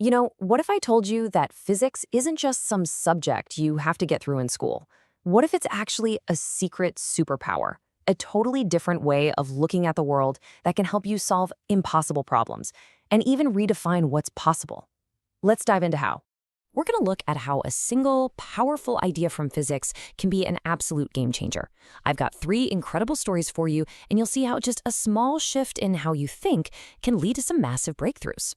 What if I told you that physics isn't just some subject you have to get through in school? What if it's actually a secret superpower? A totally different way of looking at the world that can help you solve impossible problems and even redefine what's possible. Let's dive into how. We're going to look at how a single, powerful idea from physics can be an absolute game changer. I've got 3 incredible stories for you, and you'll see how just a small shift in how you think can lead to some massive breakthroughs.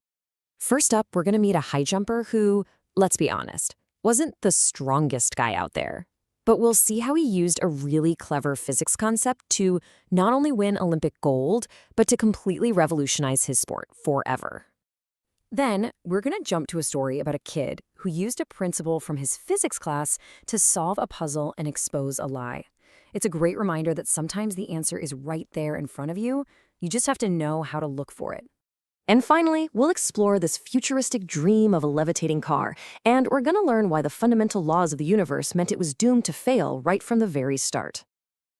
First up, we're going to meet a high jumper who, let's be honest, wasn't the strongest guy out there. But we'll see how he used a really clever physics concept to not only win Olympic gold, but to completely revolutionize his sport forever. Then, we're going to jump to a story about a kid who used a principle from his physics class to solve a puzzle and expose a lie. It's a great reminder that sometimes the answer is right there in front of you. You just have to know how to look for it. And finally, we'll explore this futuristic dream of a levitating car, and we're going to learn why the fundamental laws of the universe meant it was doomed to fail right from the very start.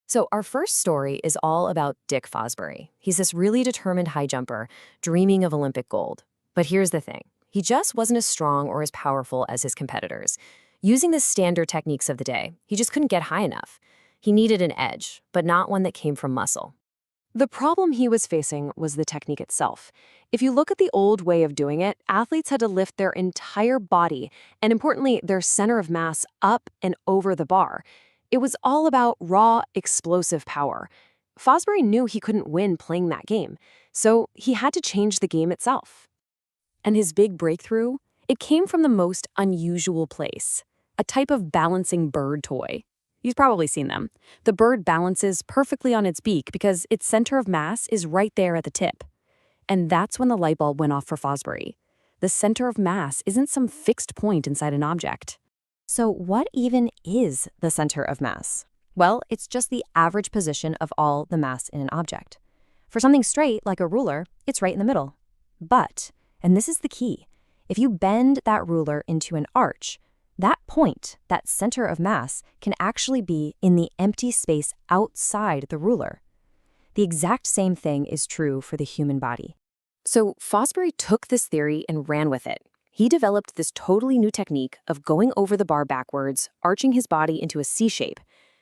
So our first story is all about Dick Fosbury. He's this really determined high jumper, dreaming of Olympic gold. But here's the thing. He just wasn't as strong or as powerful as his competitors. Using the standard techniques of the day, he just couldn't get high enough. He needed an edge, but not one that came from muscle. The problem he was facing was the technique itself. If you look at the old way of doing it, athletes had to lift their entire body, and importantly, their center of mass up and over the bar. It was all about raw, explosive power. Fosbury knew he couldn't win playing that game, so he had to change the game itself. And his big breakthrough? It came from the most unusual place, a type of balancing bird toy. You've probably seen them. The bird balances perfectly on its beak because its center of mass is right there at the tip. And that's when the light bulb went off for Fosbury. The center of mass isn't some fixed point inside an object. So what even is the center of mass? Well, it's just the average position of all the mass in an object. For something straight, like a ruler, it's right in the middle. But, and this is the key, if you bend that ruler into an arch, that point, that center of mass, can actually be in the empty space outside the ruler. The exact same thing is true for the human body. So Fosbury took this theory and ran with it. He developed this totally new technique of going over the bar backwards, arching his body into a C shape.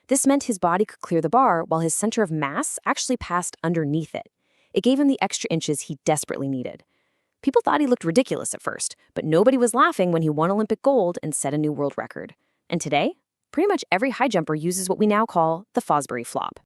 This meant his body could clear the bar while his center of mass actually passed underneath it. It gave him the extra inches he desperately needed. People thought he looked ridiculous at first, but nobody was laughing when he won Olympic gold and set a new world record. And today, pretty much every high jumper uses what we now call the Fosbury flop.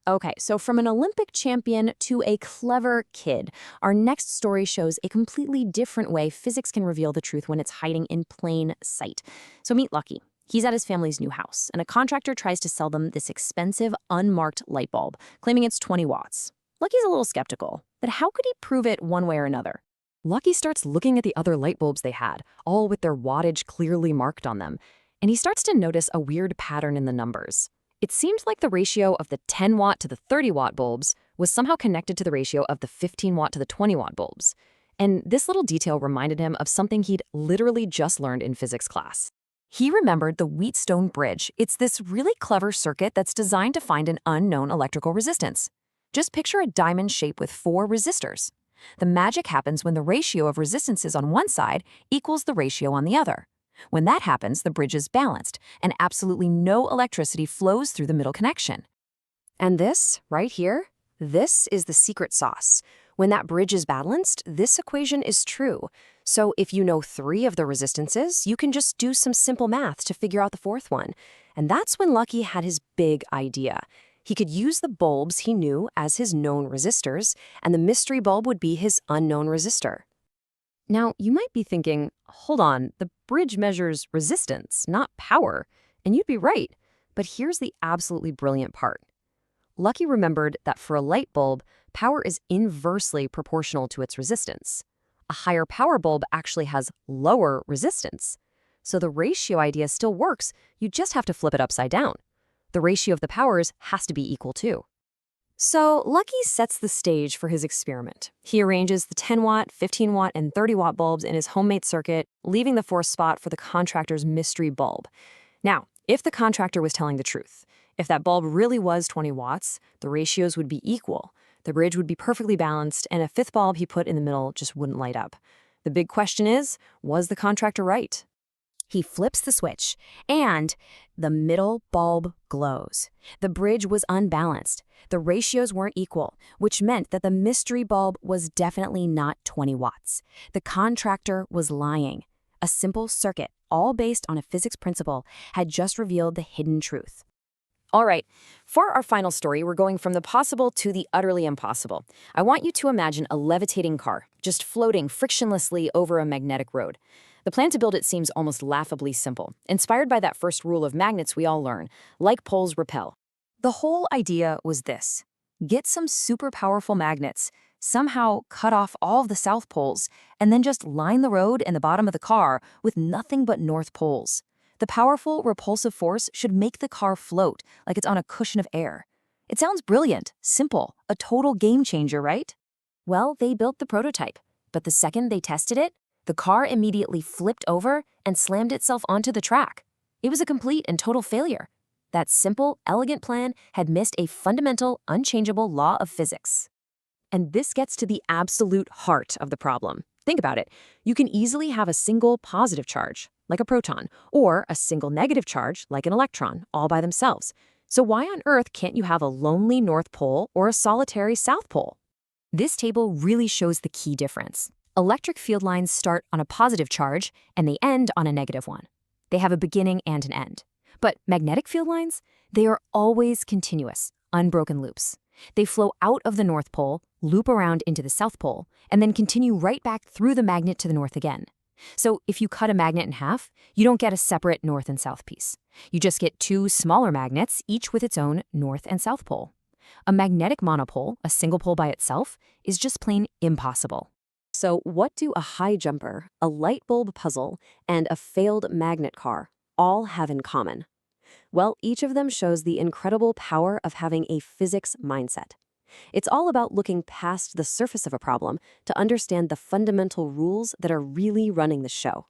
Okay, so from an Olympic champion to a clever kid, our next story shows a completely different way physics can reveal the truth when it's hiding in plain sight. So meet Lucky. He's at his family's new house, and a contractor tries to sell them this expensive, unmarked light bulb, claiming it's 20 watts. Lucky's a little skeptical, but how could he prove it one way or another? Lucky starts looking at the other light bulbs they had, all with their wattage clearly marked on them, and he starts to notice a weird pattern in the numbers. It seemed like the ratio of the 10-watt to the 30-watt bulbs was somehow connected to the ratio of the 15-watt to the 20-watt bulbs. And this little detail reminded him of something he'd literally just learned in physics class. He remembered the Wheatstone bridge. It's this really clever circuit that's designed to find an unknown electrical resistance. Just picture a diamond shape with 4 resistors. The magic happens when the ratio of resistances on one side equals the ratio on the other. When that happens, the bridge is balanced, and absolutely no electricity flows through the middle connection. And this, right here, this is the secret sauce. When that bridge is balanced, this equation is true. So if you know 3 of the resistances, you can just do some simple math to figure out the 4th one. And that's when Lucky had his big idea. He could use the bulbs he knew as his known resistors, and the mystery bulb would be his unknown resistor. Now, you might be thinking, hold on, the bridge measures resistance, not power. And you'd be right. But here's the absolutely brilliant part. Lucky remembered that for a light bulb, power is inversely proportional to its resistance. A higher power bulb actually has lower resistance. So the ratio idea still works, you just have to flip it upside down. The ratio of the powers has to be equal too. So Lucky sets the stage for his experiment. He arranges the 10-watt, 15-watt, and 30-watt bulbs in his homemade circuit, leaving the 4th spot for the contractor's mystery bulb. Now, if the contractor was telling the truth, if that bulb really was 20 watts, the ratios would be equal. The bridge would be perfectly balanced, and a 5th bulb he put in the middle just wouldn't light up. The big question is, was the contractor right? He flips the switch, and the middle bulb glows. The bridge was unbalanced. The ratios weren't equal, which meant that the mystery bulb was definitely not 20 watts. The contractor was lying. A simple circuit, all based on a physics principle, had just revealed the hidden truth. All right, for our final story, we're going from the possible to the utterly impossible. I want you to imagine a levitating car, just floating frictionlessly over a magnetic road. The plan to build it seems almost laughably simple, inspired by that first rule of magnets we all learn, like poles repel. The whole idea was this: get some super powerful magnets, somehow cut off all of the south poles, and then just line the road and the bottom of the car with nothing but north poles. The powerful repulsive force should make the car float like it's on a cushion of air. It sounds brilliant, simple, a total game changer, right? Well, they built the prototype, but the second they tested it, the car immediately flipped over and slammed itself onto the track. It was a complete and total failure. That simple, elegant plan had missed a fundamental, unchangeable law of physics. And this gets to the absolute heart of the problem. Think about it. You can easily have a single positive charge, like a proton, or a single negative charge, like an electron, all by themselves. So why on earth can't you have a lonely North Pole or a solitary South Pole? This table really shows the key difference. Electric field lines start on a positive charge, and they end on a negative one. They have a beginning and an end. But magnetic field lines, they are always continuous, unbroken loops. They flow out of the North Pole, loop around into the South Pole, and then continue right back through the magnet to the north again. So if you cut a magnet in half, you don't get a separate north and south piece. You just get two smaller magnets, each with its own north and south pole. A magnetic monopole, a single pole by itself, is just plain impossible. So what do a high jumper, a light bulb puzzle, and a failed magnet car all have in common? Well, each of them shows the incredible power of having a physics mindset. It's all about looking past the surface of a problem to understand the fundamental rules that are really running the show.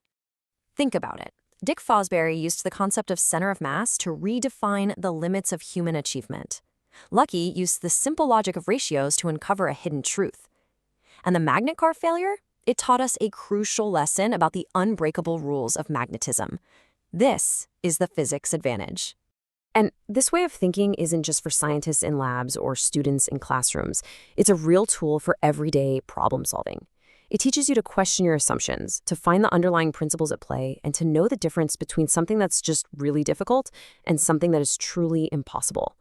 Think about it. Dick Fosbury used the concept of center of mass to redefine the limits of human achievement. Lucky used the simple logic of ratios to uncover a hidden truth. And the magnet car failure? It taught us a crucial lesson about the unbreakable rules of magnetism. This is the physics advantage. And this way of thinking isn't just for scientists in labs or students in classrooms. It's a real tool for everyday problem solving. It teaches you to question your assumptions, to find the underlying principles at play, and to know the difference between something that's just really difficult and something that is truly impossible.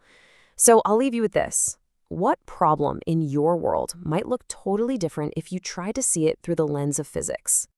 So I'll leave you with this. What problem in your world might look totally different if you try to see it through the lens of physics?